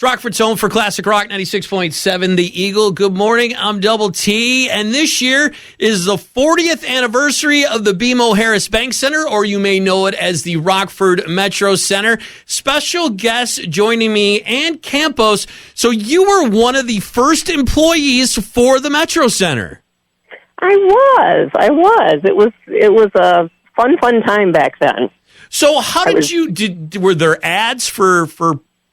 Rockford's home for Classic Rock 96.7, The Eagle. Good morning, I'm Double T, and this year is the 40th anniversary of the BMO Harris Bank Center, or you may know it as the Rockford Metrocentre. Special guests joining me and Campos. So you were one of the first employees for the Metrocentre. I was. It was a fun time back then. So how were there ads for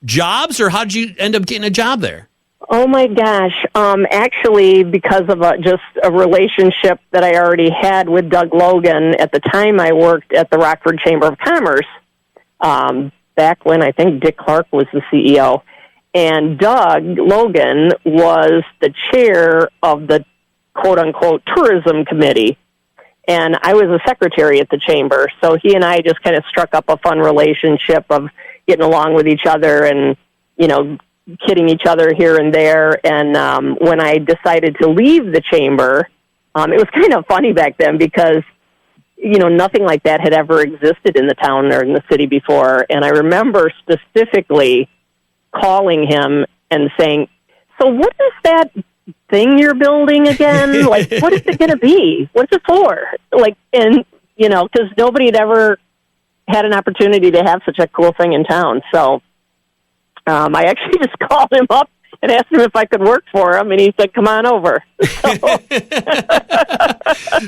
jobs, or how did you end up getting a job there? Oh my gosh. Actually, because of just a relationship that I already had with Doug Logan. At the time I worked at the Rockford Chamber of Commerce, back when I think Dick Clark was the CEO. And Doug Logan was the chair of the quote-unquote tourism committee. And I was a secretary at the chamber. So he and I just kind of struck up a fun relationship of getting along with each other and, kidding each other here and there. And when I decided to leave the chamber, it was kind of funny back then because, nothing like that had ever existed in the town or in the city before. And I remember specifically calling him and saying, "So what is that thing you're building again? Like, what is it going to be? What's it for?" Because nobody had ever had an opportunity to have such a cool thing in town. So I actually just called him up and asked him if I could work for him, and he said, "Come on over."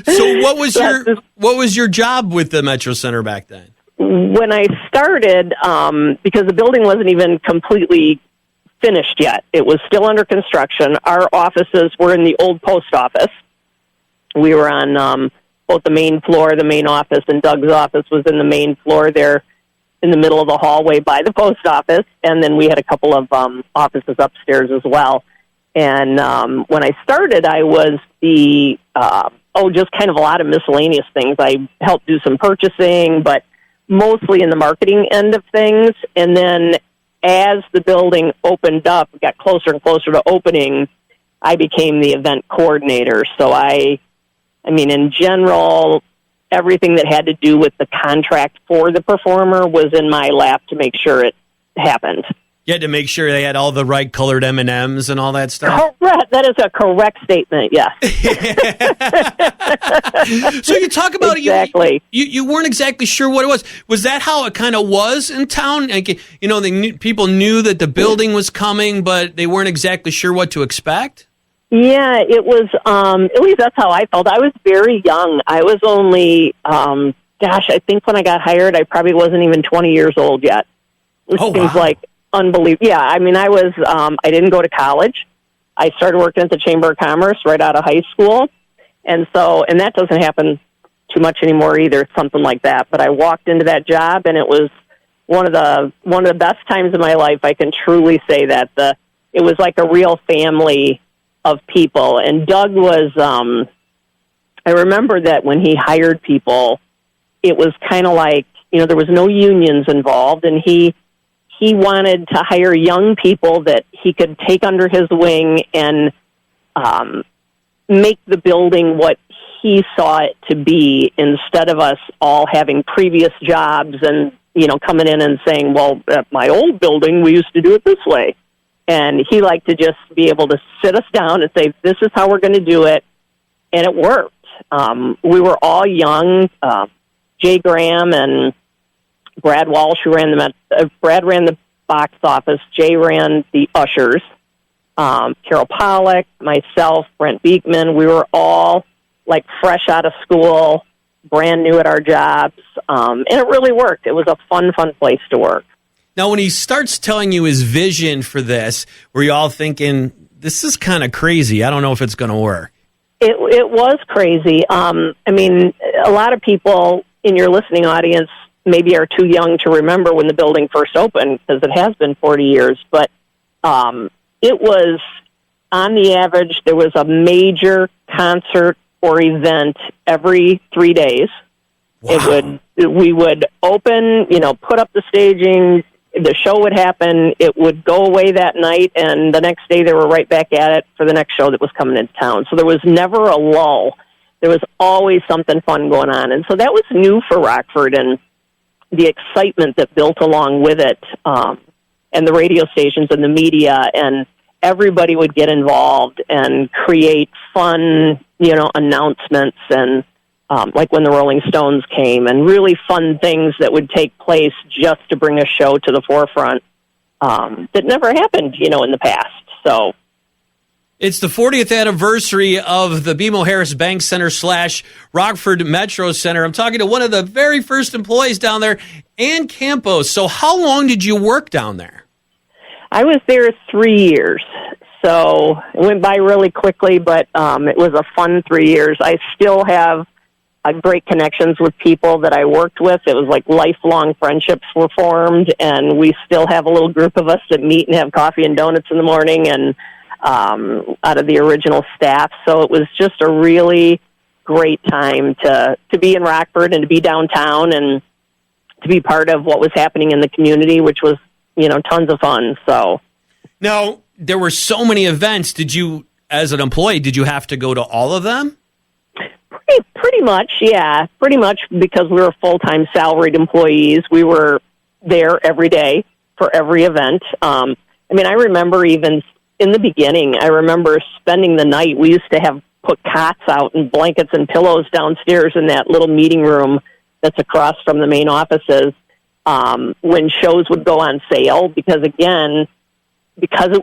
So what was your job with the Metrocentre back then? When I started, because the building wasn't even completely finished yet, it was still under construction. Our offices were in the old post office. We were on both the main floor, the main office, and Doug's office was in the main floor there in the middle of the hallway by the post office. And then we had a couple of offices upstairs as well. And when I started, I was just kind of a lot of miscellaneous things. I helped do some purchasing, but mostly in the marketing end of things. And then as the building opened up, got closer and closer to opening, I became the event coordinator. So in general, everything that had to do with the contract for the performer was in my lap to make sure it happened. You had to make sure they had all the right colored M&Ms and all that stuff? Correct. That is a correct statement, yes. So you talk about exactly. You weren't exactly sure what it was. Was that how it kind of was in town? Like, people knew that the building was coming, but they weren't exactly sure what to expect? Yeah, it was, at least that's how I felt. I was very young. I was only, I think when I got hired, I probably wasn't even 20 years old yet. It seems like unbelievable. Yeah, I didn't go to college. I started working at the Chamber of Commerce right out of high school. And that doesn't happen too much anymore either, something like that. But I walked into that job, and it was one of the best times of my life. I can truly say that. It was like a real family of people. And Doug was, I remember that when he hired people, it was kind of like, there was no unions involved, and he wanted to hire young people that he could take under his wing and make the building what he saw it to be, instead of us all having previous jobs and, coming in and saying, "Well, at my old building, we used to do it this way." And he liked to just be able to sit us down and say, "This is how we're going to do it." And it worked. We were all young. Jay Graham and Brad Walsh, who ran Brad ran the box office. Jay ran the ushers. Carol Pollack, myself, Brent Beekman, we were all like fresh out of school, brand new at our jobs. And it really worked. It was a fun place to work. Now, when he starts telling you his vision for this, were you all thinking, this is kind of crazy, I don't know if it's going to work? It was crazy. A lot of people in your listening audience maybe are too young to remember when the building first opened, because it has been 40 years. But it was, on the average, there was a major concert or event every 3 days. Wow. We would open, put up the staging, the show would happen, it would go away that night, and the next day they were right back at it for the next show that was coming into town. So there was never a lull. There was always something fun going on. And so that was new for Rockford, and the excitement that built along with it. and the radio stations and the media, and everybody would get involved and create fun, announcements, and like when the Rolling Stones came, and really fun things that would take place just to bring a show to the forefront that never happened, in the past. So it's the 40th anniversary of the BMO Harris Bank Center / Rockford Metrocentre. I'm talking to one of the very first employees down there, Ann Campos. So how long did you work down there? I was there 3 years. So it went by really quickly, but it was a fun 3 years. I still have great connections with people that I worked with. It was like lifelong friendships were formed, and we still have a little group of us that meet and have coffee and donuts in the morning, and out of the original staff. So it was just a really great time to be in Rockford and to be downtown and to be part of what was happening in the community, which was, tons of fun. So now, there were so many events. As an employee, did you have to go to all of them? Pretty much, yeah. Pretty much, because we were full-time salaried employees. We were there every day for every event. I remember even in the beginning, I remember spending the night. We used to put cots out and blankets and pillows downstairs in that little meeting room that's across from the main offices when shows would go on sale, because it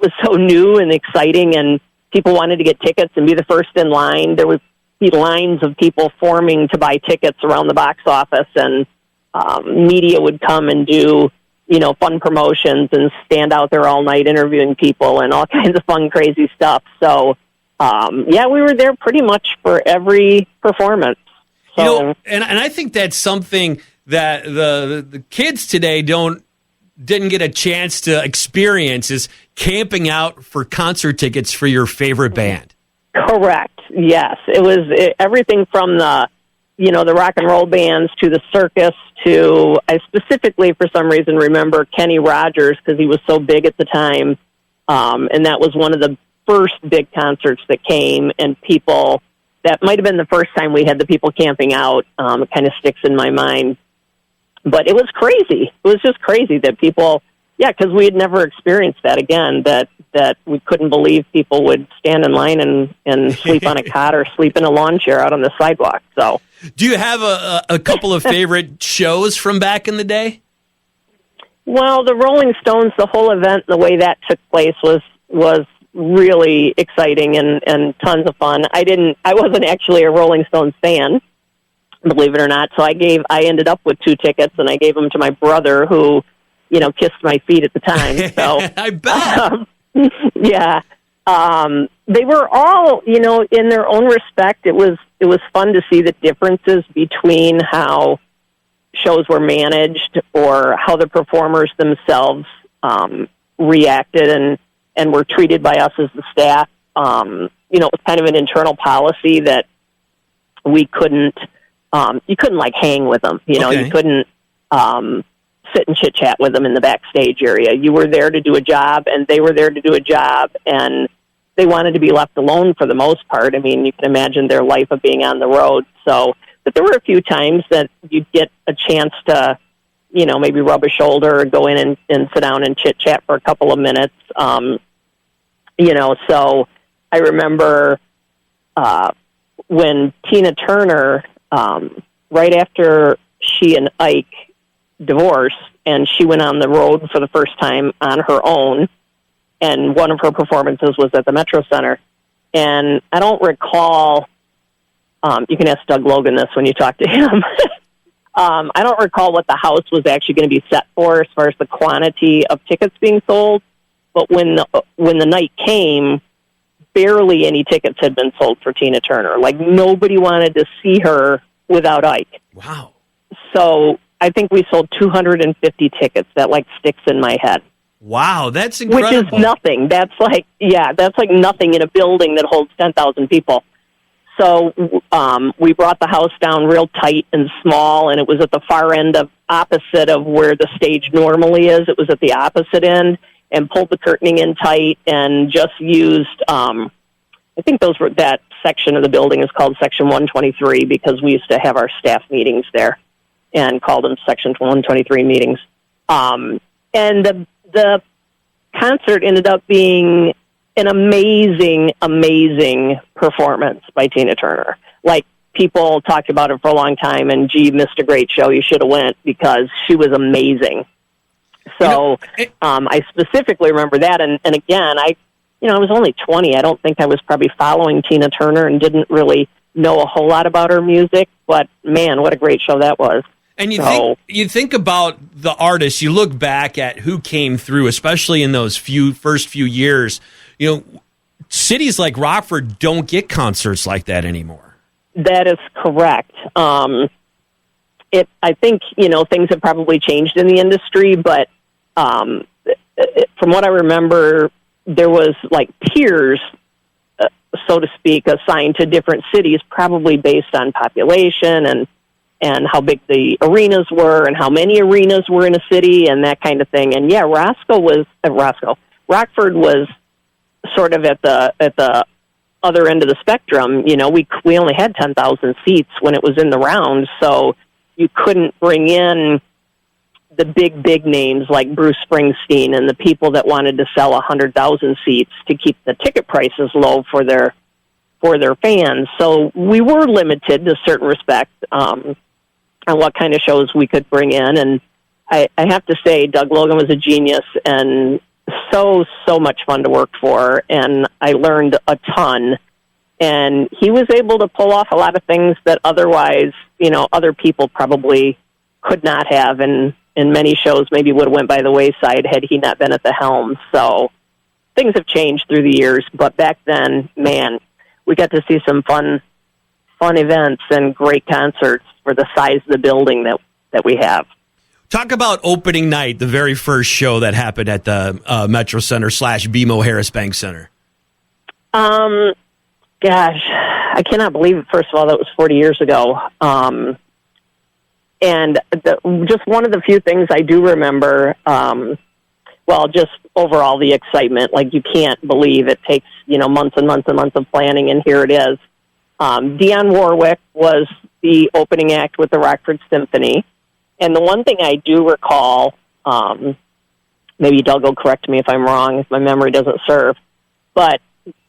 was so new and exciting and people wanted to get tickets and be the first in line. There would be lines of people forming to buy tickets around the box office, and media would come and do, fun promotions and stand out there all night interviewing people and all kinds of fun, crazy stuff. So, we were there pretty much for every performance. So, and I think that's something that the kids today didn't get a chance to experience, is camping out for concert tickets for your favorite band. Correct. Yes. It was everything from the rock and roll bands to the circus to, I specifically, for some reason, remember Kenny Rogers because he was so big at the time. And that was one of the first big concerts that came, and that might have been the first time we had the people camping out. It kind of sticks in my mind. But it was crazy. It was just crazy that people, because we had never experienced that again, that we couldn't believe people would stand in line and sleep on a cot or sleep in a lawn chair out on the sidewalk. So, do you have a couple of favorite shows from back in the day? Well, the Rolling Stones, the whole event, the way that took place was really exciting and tons of fun. I wasn't actually a Rolling Stones fan, believe it or not. So I ended up with 2 tickets, and I gave them to my brother, who, kissed my feet at the time. So I bet. Yeah. They were all, in their own respect. It was fun to see the differences between how shows were managed or how the performers themselves reacted and were treated by us as the staff. It was kind of an internal policy that we couldn't, you couldn't hang with them. Okay. You couldn't sit and chit-chat with them in the backstage area. You were there to do a job, and they were there to do a job, and they wanted to be left alone for the most part. You can imagine their life of being on the road. So, but there were a few times that you'd get a chance to, maybe rub a shoulder or go in and sit down and chit-chat for a couple of minutes. So I remember when Tina Turner, right after she and Ike divorced, and she went on the road for the first time on her own, and one of her performances was at the Metrocentre. And I don't recall, you can ask Doug Logan this when you talk to him, I don't recall what the house was actually going to be set for as far as the quantity of tickets being sold, but when the night came, barely any tickets had been sold for Tina Turner. Nobody wanted to see her without Ike. Wow. So I think we sold 250 tickets. That sticks in my head. Wow, that's incredible. Which is nothing. That's nothing in a building that holds 10,000 people. So we brought the house down real tight and small, and it was at the far end opposite of where the stage normally is. It was at the opposite end, and pulled the curtaining in tight and just used, I think that section of the building is called Section 123 because we used to have our staff meetings there and called them Section 123 meetings. And the concert ended up being an amazing performance by Tina Turner. Like, people talked about it for a long time, and gee, missed a great show. You should have went, because she was amazing. So I specifically remember that. And again, I was only 20. I don't think I was probably following Tina Turner and didn't really know a whole lot about her music. But man, what a great show that was. And you think about the artists, you look back at who came through, especially in those first few years. Cities like Rockford don't get concerts like that anymore. That is correct. I think, things have probably changed in the industry, but from what I remember, there was like tiers, so to speak, assigned to different cities, probably based on population and how big the arenas were and how many arenas were in a city and that kind of thing. And yeah, Rockford was sort of at the other end of the spectrum. We only had 10,000 seats when it was in the round, so you couldn't bring in the big names like Bruce Springsteen and the people that wanted to sell 100,000 seats to keep the ticket prices low for their fans. So we were limited to a certain respect on what kind of shows we could bring in. And I have to say, Doug Logan was a genius and so much fun to work for. And I learned a ton. And he was able to pull off a lot of things that otherwise, other people probably could not have. And many shows maybe would have went by the wayside had he not been at the helm. So things have changed through the years. But back then, man, we got to see some fun events and great concerts for the size of the building that we have. Talk about opening night, the very first show that happened at the Metrocentre / BMO Harris Bank Center. Gosh, I cannot believe it. First of all, that was 40 years ago. And just one of the few things I do remember, just overall the excitement. Like, you can't believe it takes, months and months and months of planning, and here it is. Dionne Warwick was the opening act with the Rockford Symphony. And the one thing I do recall, maybe Doug will correct me if I'm wrong, if my memory doesn't serve, but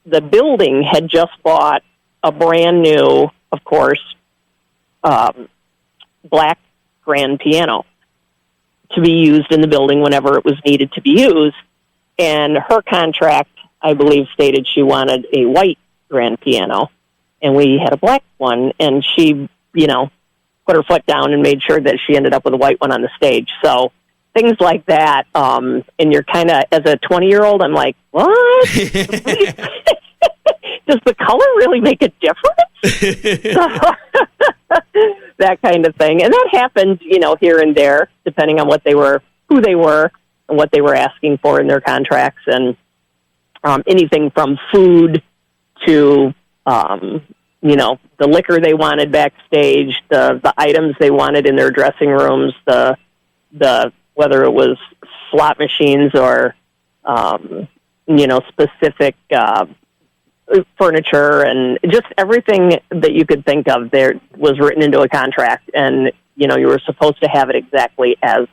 the building had just bought a brand new, of course, black grand piano to be used in the building whenever it was needed to be used. And her contract, I believe, stated she wanted a white grand piano, and we had a black one, and she, put her foot down and made sure that she ended up with a white one on the stage. So things like that, and you're kind of, as a 20-year-old, I'm like, what? Does the color really make a difference? That kind of thing. And that happened, here and there, depending on who they were, and what they were asking for in their contracts. And anything from food to, the liquor they wanted backstage, the items they wanted in their dressing rooms, the whether it was slot machines or, specific furniture, and just everything that you could think of there was written into a contract, and you were supposed to have it exactly as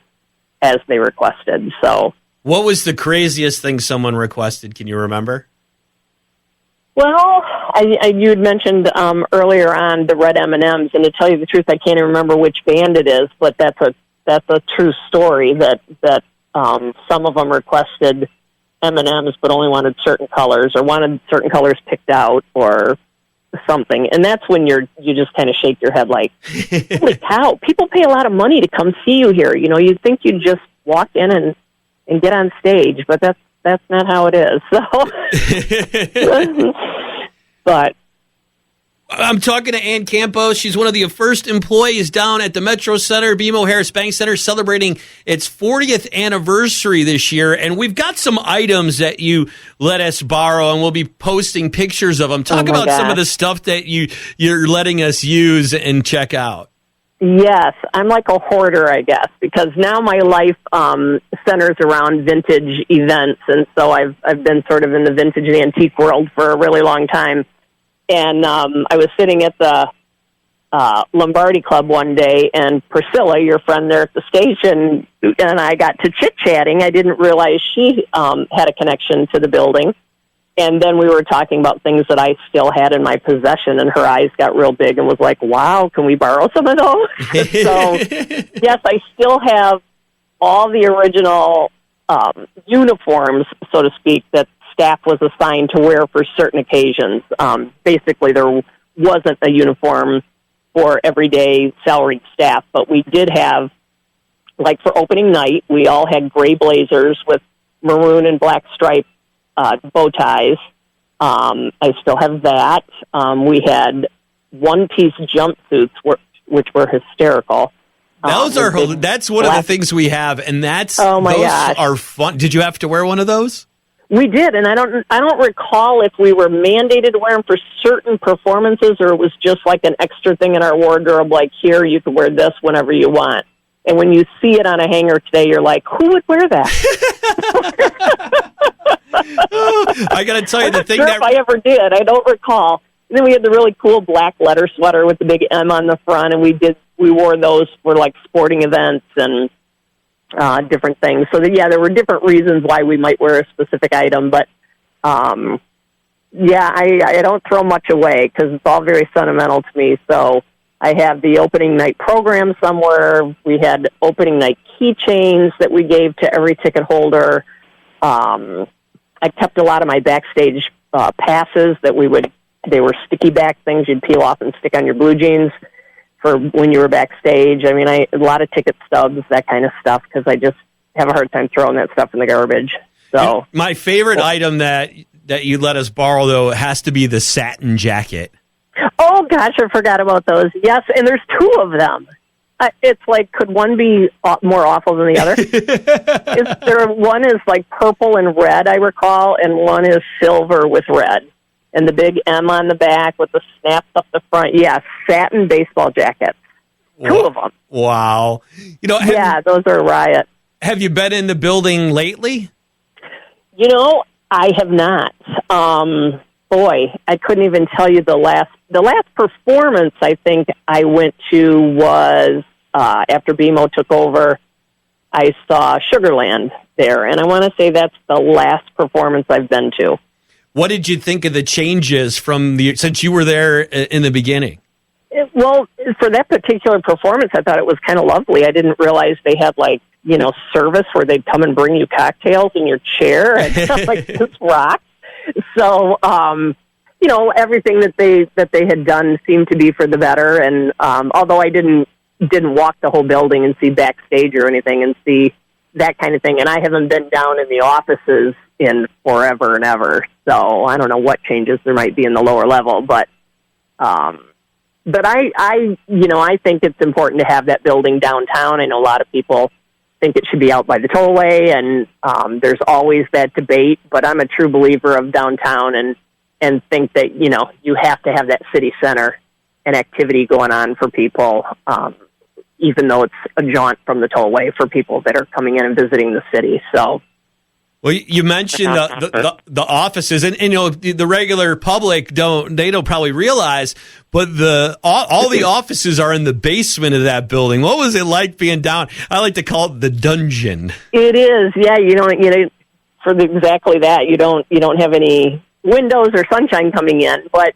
they requested. So, what was the craziest thing someone requested? Can you remember? Well, you had mentioned earlier on the red M&Ms, and to tell you the truth, I can't even remember which band it is, but that's a true story that some of them requested M&Ms but only wanted certain colors, or wanted certain colors picked out, or something. And that's when you just kind of shake your head like, holy cow, people pay a lot of money to come see you here. You'd think you'd just walk in and get on stage, but that's not how it is. So, but I'm talking to Ann Campos. She's one of the first employees down at the Metrocentre, BMO Harris Bank Center, celebrating its 40th anniversary this year. And we've got some items that you let us borrow, and we'll be posting pictures of them. Talk about some of the stuff that you're letting us use and check out. Yes, I'm like a hoarder, I guess, because now my life centers around vintage events, and so I've been sort of in the vintage and antique world for a really long time. And I was sitting at the Lombardi Club one day, and Priscilla, your friend there at the station, and I got to chit-chatting. I didn't realize she had a connection to the building. And then we were talking about things that I still had in my possession, and her eyes got real big and was like, wow, can we borrow some of those? So, yes, I still have all the original uniforms, so to speak, that staff was assigned to wear for certain occasions. Basically, there wasn't a uniform for everyday salaried staff, but we did have, like for opening night, we all had gray blazers with maroon and black striped bow ties. I still have that. We had one-piece jumpsuits, which were hysterical. That's one of the things we have, and those gosh. are fun. Did you have to wear one of those? We did, and I don't recall if we were mandated to wear them for certain performances, or it was just like an extra thing in our wardrobe, like, here, you can wear this whenever you want. And when you see it on a hanger today, you're like, who would wear that? I got to tell you, the thing if I ever did, I don't recall. And then we had the really cool black letter sweater with the big M on the front, and we wore those for like sporting events and different things. So there were different reasons why we might wear a specific item, but I don't throw much away because it's all very sentimental to me. So I have the opening night program somewhere. We had opening night keychains that we gave to every ticket holder. I kept a lot of my backstage passes that they were sticky back things you'd peel off and stick on your blue jeans for when you were backstage. I mean, a lot of ticket stubs, that kind of stuff, because I just have a hard time throwing that stuff in the garbage. So my favorite item that you let us borrow, though, has to be the satin jacket. Oh, gosh, I forgot about those. Yes, and there's two of them. It's like, could one be more awful than the other? One is like purple and red, I recall, and one is silver with red. And the big M on the back with the snaps up the front. Yes, satin baseball jackets. Two of them. Wow. Those are a riot. Have you been in the building lately? I have not. I couldn't even tell you the last performance I think I went to was after BMO took over. I saw Sugarland there, and I want to say that's the last performance I've been to. What did you think of the changes since you were there in the beginning? Well, for that particular performance, I thought it was kind of lovely. I didn't realize they had service where they'd come and bring you cocktails in your chair and stuff like this rock. So, everything that they had done seemed to be for the better. And although I didn't walk the whole building and see backstage or anything and see that kind of thing, and I haven't been down in the offices in forever and ever, so I don't know what changes there might be in the lower level, but I think it's important to have that building downtown. I know a lot of people think it should be out by the tollway, and there's always that debate, but I'm a true believer of downtown and think that, you have to have that city center and activity going on for people, even though it's a jaunt from the tollway for people that are coming in and visiting the city. So, well, you mentioned the offices, and the regular public don't probably realize, but all the offices are in the basement of that building. What was it like being down? I like to call it the dungeon. It is, yeah. For exactly that, you don't have any windows or sunshine coming in, but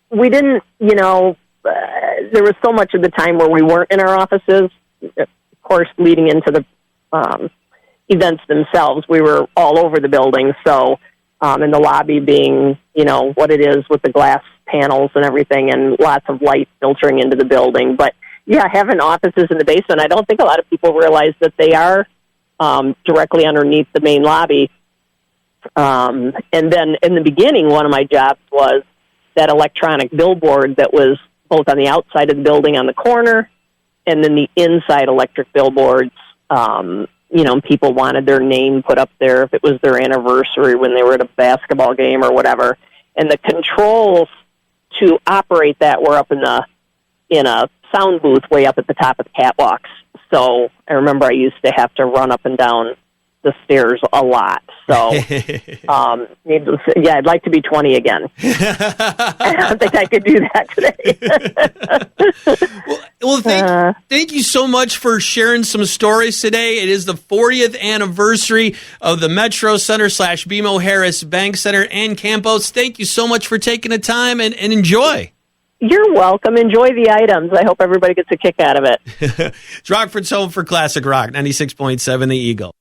we didn't. There was so much of the time where we weren't in our offices. Of course, leading into the events themselves, we were all over the building. So, in the lobby being, what it is with the glass panels and everything, and lots of light filtering into the building. But yeah, having offices in the basement, I don't think a lot of people realize that they are directly underneath the main lobby. And then in the beginning, one of my jobs was that electronic billboard that was both on the outside of the building on the corner, and then the inside electric billboards. People wanted their name put up there if it was their anniversary when they were at a basketball game or whatever. And the controls to operate that were up in a sound booth way up at the top of the catwalks. So I remember I used to have to run up and down the stairs a lot. So, needless to say, yeah, I'd like to be 20 again. I don't think I could do that today. Well, thank you so much for sharing some stories today. It is the 40th anniversary of the Metrocentre / BMO Harris Bank Center and Campos. Thank you so much for taking the time and enjoy. You're welcome. Enjoy the items. I hope everybody gets a kick out of it. It's Rockford's home for classic rock, 96.7 The Eagle.